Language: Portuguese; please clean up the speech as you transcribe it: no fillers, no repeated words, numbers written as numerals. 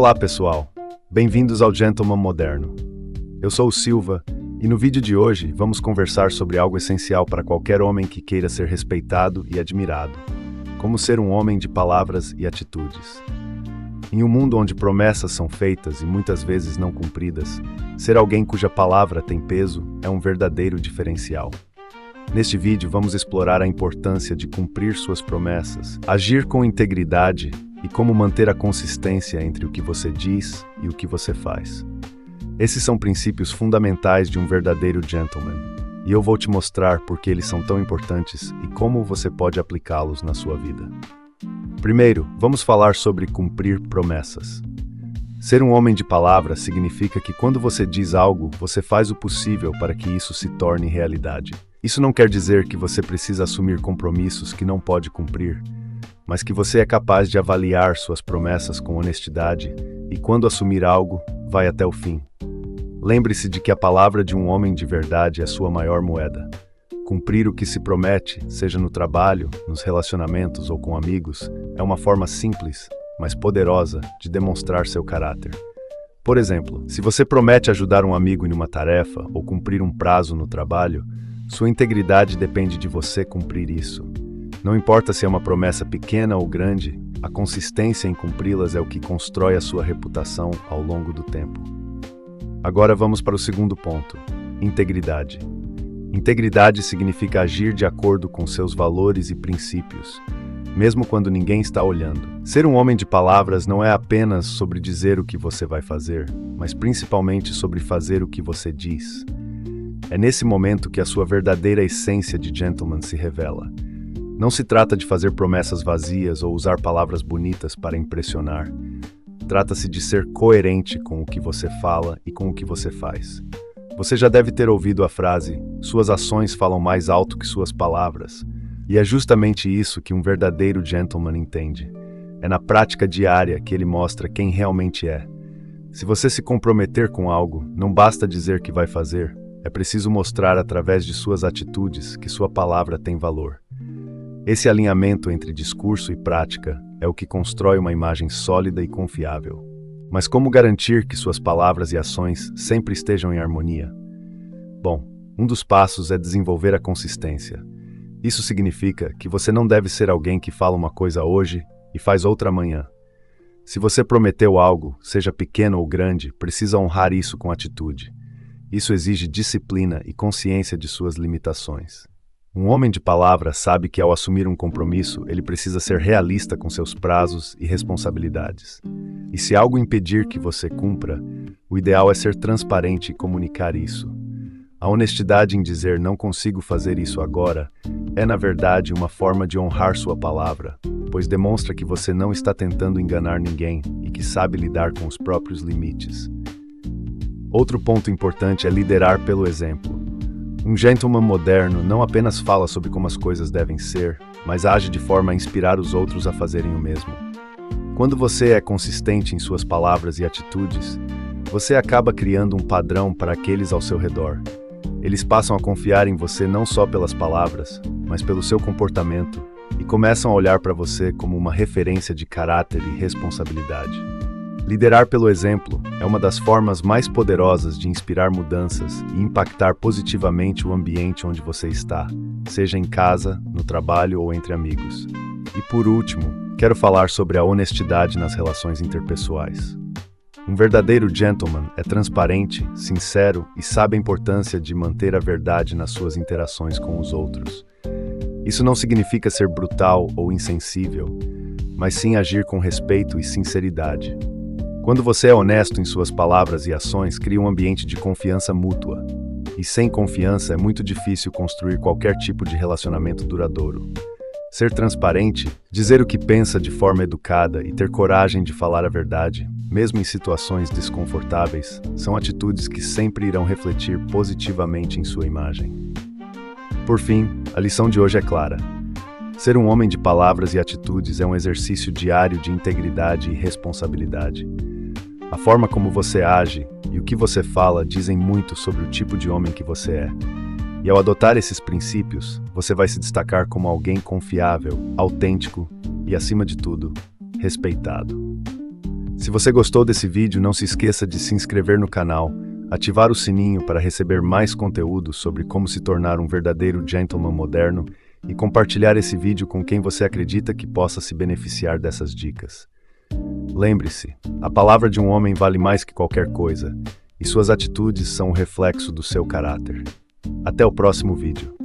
Olá pessoal, bem-vindos ao Gentleman Moderno. Eu sou o Silva e no vídeo de hoje vamos conversar sobre algo essencial para qualquer homem que queira ser respeitado e admirado: como ser um homem de palavras e atitudes. Em um mundo onde promessas são feitas e muitas vezes não cumpridas, ser alguém cuja palavra tem peso é um verdadeiro diferencial. Neste vídeo vamos explorar a importância de cumprir suas promessas, agir com integridade e como manter a consistência entre o que você diz e o que você faz. Esses são princípios fundamentais de um verdadeiro gentleman, e eu vou te mostrar por que eles são tão importantes e como você pode aplicá-los na sua vida. Primeiro, vamos falar sobre cumprir promessas. Ser um homem de palavra significa que quando você diz algo, você faz o possível para que isso se torne realidade. Isso não quer dizer que você precisa assumir compromissos que não pode cumprir, mas que você é capaz de avaliar suas promessas com honestidade e, quando assumir algo, vai até o fim. Lembre-se de que a palavra de um homem de verdade é sua maior moeda. Cumprir o que se promete, seja no trabalho, nos relacionamentos ou com amigos, é uma forma simples, mas poderosa, de demonstrar seu caráter. Por exemplo, se você promete ajudar um amigo em uma tarefa ou cumprir um prazo no trabalho, sua integridade depende de você cumprir isso. Não importa se é uma promessa pequena ou grande, a consistência em cumpri-las é o que constrói a sua reputação ao longo do tempo. Agora vamos para o segundo ponto: integridade. Integridade significa agir de acordo com seus valores e princípios, mesmo quando ninguém está olhando. Ser um homem de palavras não é apenas sobre dizer o que você vai fazer, mas principalmente sobre fazer o que você diz. É nesse momento que a sua verdadeira essência de gentleman se revela. Não se trata de fazer promessas vazias ou usar palavras bonitas para impressionar. Trata-se de ser coerente com o que você fala e com o que você faz. Você já deve ter ouvido a frase: suas ações falam mais alto que suas palavras. E é justamente isso que um verdadeiro gentleman entende. É na prática diária que ele mostra quem realmente é. Se você se comprometer com algo, não basta dizer que vai fazer. É preciso mostrar através de suas atitudes que sua palavra tem valor. Esse alinhamento entre discurso e prática é o que constrói uma imagem sólida e confiável. Mas como garantir que suas palavras e ações sempre estejam em harmonia? Bom, um dos passos é desenvolver a consistência. Isso significa que você não deve ser alguém que fala uma coisa hoje e faz outra amanhã. Se você prometeu algo, seja pequeno ou grande, precisa honrar isso com atitude. Isso exige disciplina e consciência de suas limitações. Um homem de palavra sabe que ao assumir um compromisso, ele precisa ser realista com seus prazos e responsabilidades. E se algo impedir que você cumpra, o ideal é ser transparente e comunicar isso. A honestidade em dizer "não consigo fazer isso agora" é, na verdade, uma forma de honrar sua palavra, pois demonstra que você não está tentando enganar ninguém e que sabe lidar com os próprios limites. Outro ponto importante é liderar pelo exemplo. Um gentleman moderno não apenas fala sobre como as coisas devem ser, mas age de forma a inspirar os outros a fazerem o mesmo. Quando você é consistente em suas palavras e atitudes, você acaba criando um padrão para aqueles ao seu redor. Eles passam a confiar em você não só pelas palavras, mas pelo seu comportamento, e começam a olhar para você como uma referência de caráter e responsabilidade. Liderar pelo exemplo é uma das formas mais poderosas de inspirar mudanças e impactar positivamente o ambiente onde você está, seja em casa, no trabalho ou entre amigos. E por último, quero falar sobre a honestidade nas relações interpessoais. Um verdadeiro gentleman é transparente, sincero e sabe a importância de manter a verdade nas suas interações com os outros. Isso não significa ser brutal ou insensível, mas sim agir com respeito e sinceridade. Quando você é honesto em suas palavras e ações, cria um ambiente de confiança mútua. E sem confiança é muito difícil construir qualquer tipo de relacionamento duradouro. Ser transparente, dizer o que pensa de forma educada e ter coragem de falar a verdade, mesmo em situações desconfortáveis, são atitudes que sempre irão refletir positivamente em sua imagem. Por fim, a lição de hoje é clara. Ser um homem de palavras e atitudes é um exercício diário de integridade e responsabilidade. A forma como você age e o que você fala dizem muito sobre o tipo de homem que você é. E ao adotar esses princípios, você vai se destacar como alguém confiável, autêntico e, acima de tudo, respeitado. Se você gostou desse vídeo, não se esqueça de se inscrever no canal, ativar o sininho para receber mais conteúdo sobre como se tornar um verdadeiro gentleman moderno e compartilhar esse vídeo com quem você acredita que possa se beneficiar dessas dicas. Lembre-se, a palavra de um homem vale mais que qualquer coisa, e suas atitudes são o reflexo do seu caráter. Até o próximo vídeo.